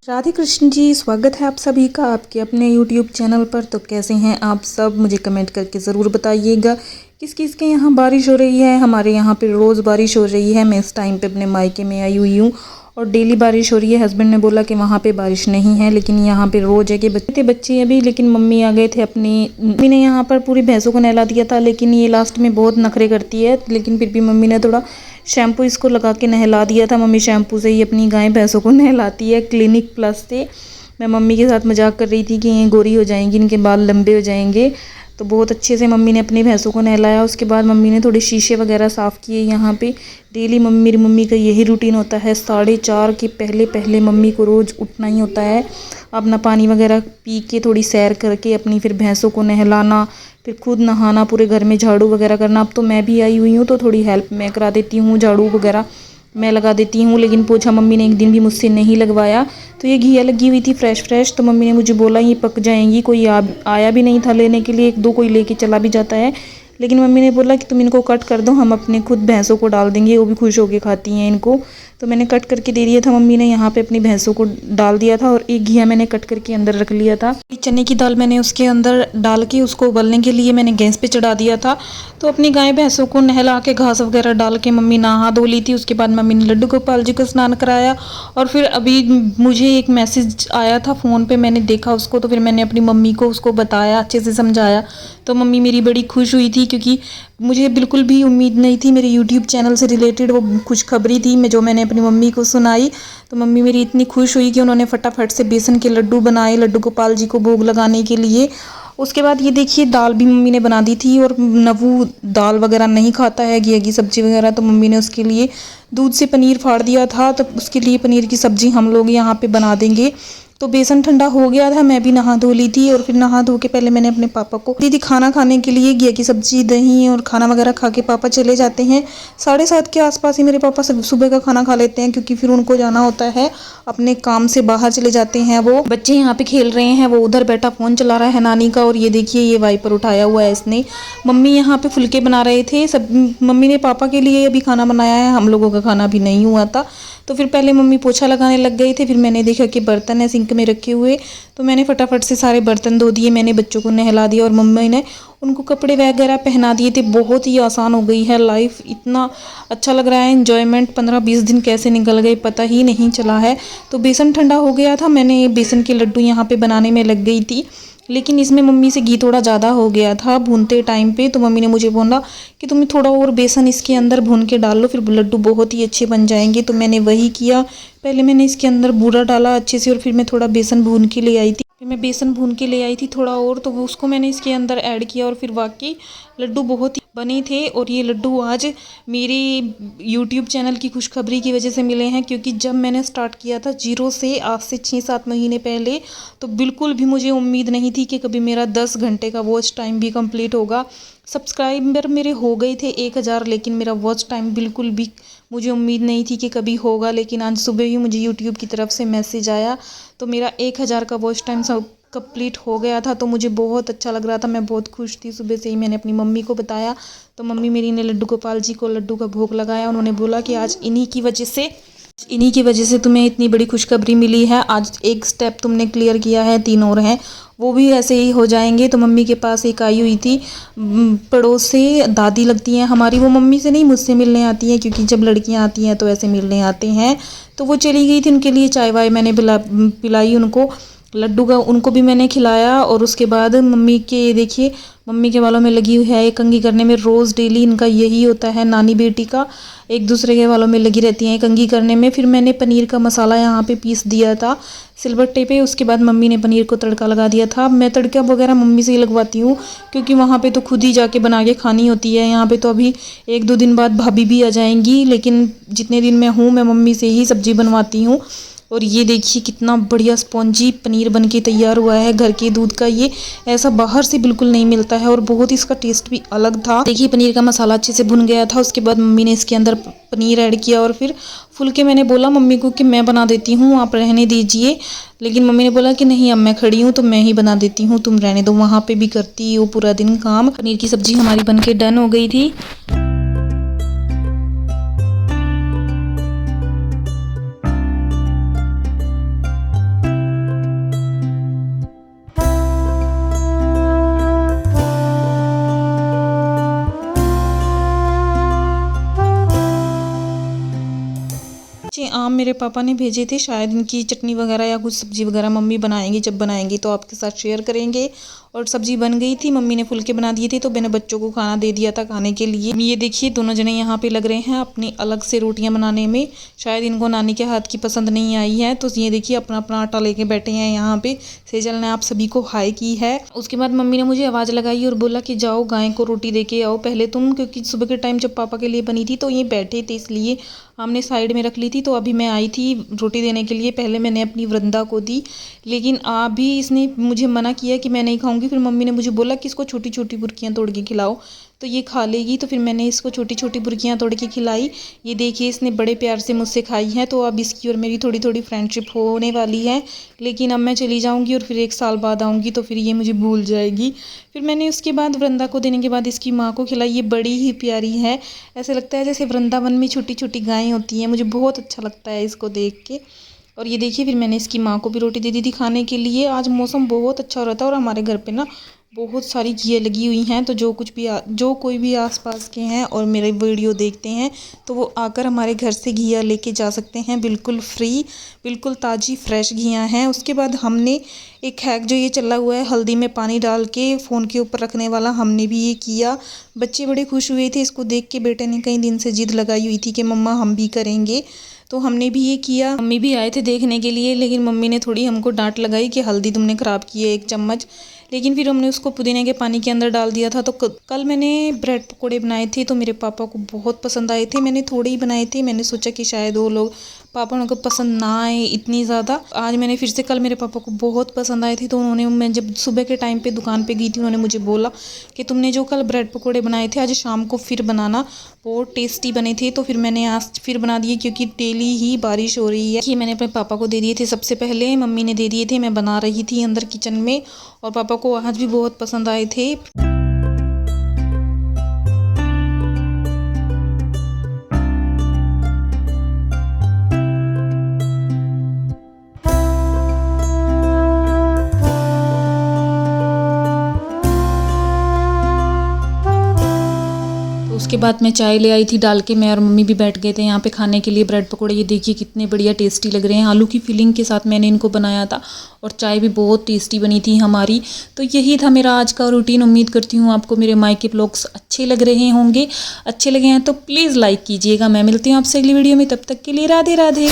राधे कृष्ण जी, स्वागत है आप सभी का आपके अपने YouTube चैनल पर। तो कैसे हैं आप सब, मुझे कमेंट करके ज़रूर बताइएगा। किस किस के यहाँ बारिश हो रही है। हमारे यहाँ पे रोज़ बारिश हो रही है। मैं इस टाइम पे अपने मायके में आई हुई हूँ और डेली बारिश हो रही है। हस्बैंड ने बोला कि वहाँ पे बारिश नहीं है, लेकिन यहाँ पे रोज़ है कि बच्चे अभी, लेकिन मम्मी आ गए थे अपनी। मम्मी ने यहाँ पर पूरी भैंसों को नहला दिया था, लेकिन ये लास्ट में बहुत नखरे करती है, लेकिन फिर भी मम्मी ने थोड़ा शैम्पू इसको लगा के नहला दिया था। मम्मी शैम्पू से ही अपनी गाय भैंसों को नहलाती है, क्लिनिक प्लस से। मैं मम्मी के साथ मजाक कर रही थी कि ये गोरी हो जाएंगी, इनके बाल लंबे हो जाएंगे। तो बहुत अच्छे से मम्मी ने अपनी भैंसों को नहलाया। उसके बाद मम्मी ने थोड़े शीशे वगैरह साफ़ किए। यहाँ पे डेली मेरी मम्मी का यही रूटीन होता है। 4:30 के पहले पहले मम्मी को रोज़ उठना ही होता है। अपना पानी वगैरह पी के थोड़ी सैर करके अपनी फिर भैंसों को नहलाना, फिर खुद नहाना, पूरे घर में झाड़ू वगैरह करना। अब तो मैं भी आई हुई हूँ तो थोड़ी हेल्प मैं करा देती हूँ, झाड़ू वगैरह मैं लगा देती हूँ। लेकिन पोछा मम्मी ने एक दिन भी मुझसे नहीं लगवाया। तो ये घिया लगी हुई थी फ्रेश, तो मम्मी ने मुझे बोला ये पक जाएंगी। कोई आया भी नहीं था लेने के लिए, 1-2 कोई लेके चला भी जाता है, लेकिन मम्मी ने बोला कि तुम इनको कट कर दो, हम अपने खुद भैंसों को डाल देंगे, वो भी खुश होके खाती हैं इनको। तो मैंने कट करके दे दिया था। मम्मी ने यहाँ पे अपनी भैंसों को डाल दिया था और एक घिया मैंने कट करके अंदर रख लिया था। चने की दाल मैंने उसके अंदर डाल के उसको उबलने के लिए मैंने गैस पे चढ़ा दिया था। तो अपनी गाय भैंसों को नहला के घास वगैरह डाल के मम्मी नहा धो ली थी। उसके बाद मम्मी ने लड्डू गोपाल जी को स्नान कराया। और फिर अभी मुझे एक मैसेज आया था फ़ोन पे, मैंने देखा उसको, तो फिर मैंने अपनी मम्मी को उसको बताया, अच्छे से समझाया। तो मम्मी मेरी बड़ी खुश हुई थी, क्योंकि मुझे बिल्कुल भी उम्मीद नहीं थी। मेरे यूट्यूब चैनल से रिलेटेड वो खुशखबरी थी जो मैंने अपनी मम्मी को सुनाई। तो मम्मी मेरी इतनी खुश हुई कि उन्होंने फटाफट से बेसन के लड्डू बनाए लड्डू गोपाल जी को भोग लगाने के लिए। उसके बाद ये देखिए दाल भी मम्मी ने बना दी थी, और नवू दाल वगैरह नहीं खाता है, घिया की सब्ज़ी वगैरह, तो मम्मी ने उसके लिए दूध से पनीर फाड़ दिया था। तो उसके लिए पनीर की सब्ज़ी हम लोग यहाँ पे बना देंगे। तो बेसन ठंडा हो गया था, मैं भी नहा धो ली थी, और फिर नहा धो के पहले मैंने अपने पापा को दी थी खाना खाने के लिए। घिया की सब्जी, दही और खाना वगैरह खा के पापा चले जाते हैं। 7:30 के आसपास ही मेरे पापा सुबह का खाना खा लेते हैं, क्योंकि फिर उनको जाना होता है अपने काम से, बाहर चले जाते हैं। वो बच्चे यहाँ पे खेल रहे हैं, वो उधर बैठा फ़ोन चला रहा है नानी का, और ये देखिए ये वाइपर उठाया हुआ है इसने। मम्मी यहाँ पे फुलके बना रहे थे सब। मम्मी ने पापा के लिए अभी खाना बनाया है, हम लोगों का खाना भी नहीं हुआ था। तो फिर पहले मम्मी पोछा लगाने लग गई थे, फिर मैंने देखा कि बर्तन है सिंक में रखे हुए, तो मैंने फटाफट से सारे बर्तन धो दिए। मैंने बच्चों को नहला दिया और मम्मी ने उनको कपड़े वगैरह पहना दिए थे। बहुत ही आसान हो गई है लाइफ, इतना अच्छा लग रहा है। एंजॉयमेंट 15-20 दिन कैसे निकल गए पता ही नहीं चला है। तो बेसन ठंडा हो गया था, मैंने बेसन के लड्डू यहाँ पे बनाने में लग गई थी, लेकिन इसमें मम्मी से घी थोड़ा ज़्यादा हो गया था भूनते टाइम पे। तो मम्मी ने मुझे बोला कि तुम थोड़ा और बेसन इसके अंदर भून के डाल लो, फिर लड्डू बहुत ही अच्छे बन जाएंगे। तो मैंने वही किया। पहले मैंने इसके अंदर बूरा डाला अच्छे से, और फिर मैं थोड़ा बेसन भून के ले आई थी। फिर मैं बेसन भून के ले आई थी थोड़ा और, तो उसको मैंने इसके अंदर ऐड किया, और फिर वाकई लड्डू बहुत ही बने थे। और ये लड्डू आज मेरे यूट्यूब चैनल की खुशखबरी की वजह से मिले हैं, क्योंकि जब मैंने स्टार्ट किया था 0 से, आज से 6-7 महीने पहले, तो बिल्कुल भी मुझे उम्मीद नहीं थी कि कभी मेरा 10 घंटे का वॉच टाइम भी कंप्लीट होगा। सब्सक्राइबर मेरे हो गए थे 1000, लेकिन मेरा वॉच टाइम बिल्कुल भी मुझे उम्मीद नहीं थी कि कभी होगा। लेकिन आज सुबह ही मुझे यूट्यूब की तरफ से मैसेज आया, तो मेरा 1000 का वॉच टाइम सब कंप्लीट हो गया था। तो मुझे बहुत अच्छा लग रहा था, मैं बहुत खुश थी। सुबह से ही मैंने अपनी मम्मी को बताया, तो मम्मी मेरी ने लड्डू गोपाल जी को लड्डू का भोग लगाया। उन्होंने बोला कि आज इन्हीं की वजह से तुम्हें इतनी बड़ी खुशखबरी मिली है। आज एक स्टेप तुमने क्लियर किया है, 3 और हैं, वो भी ऐसे ही हो जाएंगे। तो मम्मी के पास एक आई हुई थी पड़ोस से, दादी लगती हैं हमारी, वो मम्मी से नहीं मुझसे मिलने आती हैं, क्योंकि जब लड़कियां आती हैं तो ऐसे मिलने आते हैं। तो वो चली गई थी, उनके लिए चाय वाय मैंने पिलाई उनको, लड्डू का उनको भी मैंने खिलाया। और उसके बाद मम्मी के देखिए, मम्मी के बालों में लगी हुई है कंघी करने में। रोज़ डेली इनका यही होता है, नानी बेटी का एक दूसरे के बालों में लगी रहती हैं कंघी करने में। फिर मैंने पनीर का मसाला यहाँ पे पीस दिया था सिलबट्टे पे। उसके बाद मम्मी ने पनीर को तड़का लगा दिया था। मैं तड़का वगैरह मम्मी से ही लगवाती हूँ, क्योंकि वहाँ पे तो खुद ही जाके बना के खानी होती है। यहाँ पे तो अभी 1-2 दिन बाद भाभी भी आ जाएंगी, लेकिन जितने दिन मैं हूँ मैं मम्मी से ही सब्ज़ी बनवाती हूँ। और ये देखिए कितना बढ़िया स्पॉन्जी पनीर बन के तैयार हुआ है, घर के दूध का। ये ऐसा बाहर से बिल्कुल नहीं मिलता है, और बहुत ही इसका टेस्ट भी अलग था। देखिए पनीर का मसाला अच्छे से भुन गया था। उसके बाद मम्मी ने इसके अंदर पनीर ऐड किया, और फिर फुलके मैंने बोला मम्मी को कि मैं बना देती हूँ, आप रहने दीजिए। लेकिन मम्मी ने बोला कि नहीं, अब मैं खड़ी हूँ तो मैं ही बना देती हूँ, तुम रहने दो, वहाँ पे भी करती हो पूरा दिन काम। पनीर की सब्जी हमारी बन के डन हो गई थी। कच्चे आम मेरे पापा ने भेजे थे, शायद इनकी चटनी वगैरह या कुछ सब्जी वगैरह मम्मी बनाएंगी, जब बनाएंगी तो आपके साथ शेयर करेंगे। और सब्जी बन गई थी, मम्मी ने फुलके बना दिए थे, तो मैंने बच्चों को खाना दे दिया था खाने के लिए। ये देखिए दोनों जने यहाँ पे लग रहे हैं अपनी अलग से रोटियां बनाने में, शायद इनको नानी के हाथ की पसंद नहीं आई है। तो ये देखिए अपना अपना आटा लेके बैठे हैं यहाँ पे। सेजल ने आप सभी को हाय की है। उसके बाद मम्मी ने मुझे आवाज़ लगाई और बोला कि जाओ गाय को रोटी दे के आओ पहले तुम, क्योंकि सुबह के टाइम जब पापा के लिए बनी थी तो ये बैठे थे, इसलिए हमने साइड में रख ली थी। तो अभी मैं आई थी रोटी देने के लिए, पहले मैंने अपनी वृंदा को दी, लेकिन अभी इसने मुझे मना किया कि मैं नहीं खाऊंगी। फिर मम्मी ने मुझे बोला कि इसको छोटी छोटी बुर्कियाँ तोड़ के खिलाओ तो ये खा लेगी। तो फिर मैंने इसको छोटी छोटी बुर्कियाँ तोड़ के खिलाई। ये देखिए इसने बड़े प्यार से मुझसे खाई है। तो अब इसकी और मेरी थोड़ी थोड़ी फ्रेंडशिप होने वाली है, लेकिन अब मैं चली जाऊंगी और फिर 1 साल बाद आऊँगी तो फिर ये मुझे भूल जाएगी। फिर मैंने उसके बाद वृंदा को देने के बाद इसकी माँ को खिलाई। ये बड़ी ही प्यारी है, ऐसे लगता है जैसे वृंदावन में छोटी छोटी गायें होती हैं। मुझे बहुत अच्छा लगता है इसको देख के। और ये देखिए फिर मैंने इसकी माँ को भी रोटी दे दी थी खाने के लिए। आज मौसम बहुत अच्छा हो रहा था और हमारे घर पे ना बहुत सारी घिया लगी हुई हैं, तो जो कोई भी आसपास के हैं और मेरे वीडियो देखते हैं तो वो आकर हमारे घर से घिया लेके जा सकते हैं, बिल्कुल फ्री, बिल्कुल ताज़ी फ्रेश घिया हैं। उसके बाद हमने एक हैक जो ये चला हुआ है हल्दी में पानी डाल के फ़ोन के ऊपर रखने वाला, हमने भी ये किया। बच्चे बड़े खुश हुए थे इसको देख के। बेटे ने कई दिन से जिद लगाई हुई थी कि मम्मा हम भी करेंगे, तो हमने भी ये किया। मम्मी भी आए थे देखने के लिए, लेकिन मम्मी ने थोड़ी हमको डांट लगाई कि हल्दी तुमने ख़राब की है 1 चम्मच। लेकिन फिर हमने उसको पुदीने के पानी के अंदर डाल दिया था। तो कल मैंने ब्रेड पकोड़े बनाए थे तो मेरे पापा को बहुत पसंद आए थे। मैंने थोड़े ही बनाए थे, मैंने सोचा कि शायद वो लोग पापा को पसंद ना आए इतनी ज़्यादा। आज मैंने फिर से, कल मेरे पापा को बहुत पसंद आए थे तो उन्होंने, मैं जब सुबह के टाइम पे दुकान पे गई थी, उन्होंने मुझे बोला कि तुमने जो कल ब्रेड पकोड़े बनाए थे आज शाम को फिर बनाना, बहुत टेस्टी बने थे। तो फिर मैंने आज फिर बना दिए, क्योंकि डेली ही बारिश हो रही है। कि मैंने अपने पापा को दे दिए थे सबसे पहले, मम्मी ने दे दिए थे, मैं बना रही थी अंदर किचन में, और पापा को आज भी बहुत पसंद आए थे। उसके बाद मैं चाय ले आई थी डाल के, मैं और मम्मी भी बैठ गए थे यहाँ पे खाने के लिए ब्रेड पकोड़े। ये देखिए कितने बढ़िया टेस्टी लग रहे हैं, आलू की फिलिंग के साथ मैंने इनको बनाया था, और चाय भी बहुत टेस्टी बनी थी हमारी। तो यही था मेरा आज का रूटीन। उम्मीद करती हूँ आपको मेरे मायके व्लॉग्स अच्छे लग रहे होंगे। अच्छे लगे हैं तो प्लीज़ लाइक कीजिएगा। मैं मिलती हूँ आपसे अगली वीडियो में, तब तक के लिए राधे राधे।